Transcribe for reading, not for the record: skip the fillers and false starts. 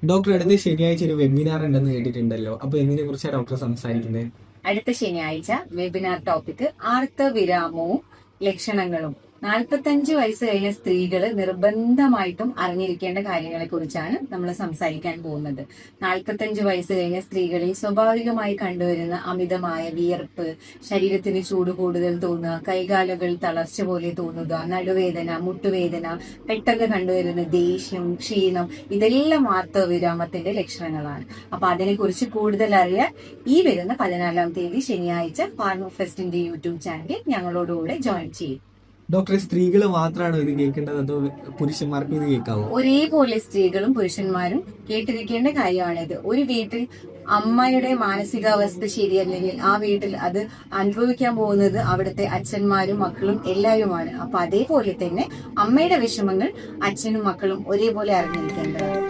Doctor അടുത്ത ശനിയാഴ്ച ഒരു വെബിനാർ ഉണ്ടെന്ന് കേട്ടിട്ടുണ്ടല്ലോ. അപ്പൊ എന്തിനെ കുറിച്ചാണ് ഡോക്ടർ സംസാരിക്കുന്നത്? അടുത്ത ശനിയാഴ്ച വെബിനാർ ടോപ്പിക് ആർത്തവിരാമവും ലക്ഷണങ്ങളും. 45 വയസ്സ് കഴിഞ്ഞ സ്ത്രീകൾ നിർബന്ധമായിട്ടും അറിഞ്ഞിരിക്കേണ്ട കാര്യങ്ങളെ കുറിച്ചാണ് നമ്മൾ സംസാരിക്കാൻ പോകുന്നത്. 45 വയസ്സ് കഴിഞ്ഞ സ്ത്രീകളിൽ സ്വാഭാവികമായി കണ്ടുവരുന്ന അമിതമായ വിയർപ്പ്, ശരീരത്തിന് ചൂട് കൂടുതൽ തോന്നുക, കൈകാലുകൾ തളർച്ച പോലെ തോന്നുക, നടുവേദന, മുട്ടുവേദന, പെട്ടെന്ന് കണ്ടുവരുന്ന ദേഷ്യം, ക്ഷീണം, ഇതെല്ലാം ആർത്തവവിരാമത്തിന്റെ ലക്ഷണങ്ങളാണ്. അപ്പൊ അതിനെക്കുറിച്ച് കൂടുതൽ അറിയാൻ ഈ വരുന്ന 14-ാം തീയതി ശനിയാഴ്ച ഫാർമഫെസ്റ്റിന്റെ യൂട്യൂബ് ചാനലിൽ ഞങ്ങളോടുകൂടെ ജോയിൻ ചെയ്യും. ഡോക്ടറെ, സ്ത്രീകൾ മാത്രമാണോ ഇത് കേൾക്കേണ്ടത്, അതോ പുരുഷന്മാർക്ക് ഇത് കേൾക്കാവോ? ഒരേപോലെ സ്ത്രീകളും പുരുഷന്മാരും കേട്ടിരിക്കേണ്ട കാര്യമാണിത്. ഒരു വീട്ടിൽ അമ്മയുടെ മാനസികാവസ്ഥ ശരിയല്ലെങ്കിൽ ആ വീട്ടിൽ അത് അനുഭവിക്കാൻ പോകുന്നത് അവിടുത്തെ അച്ഛന്മാരും മക്കളും എല്ലാവരുമാണ്. അപ്പൊ അതേപോലെ തന്നെ അമ്മയുടെ വിഷമങ്ങൾ അച്ഛനും മക്കളും ഒരേപോലെ അറിഞ്ഞിരിക്കേണ്ടതാണ്.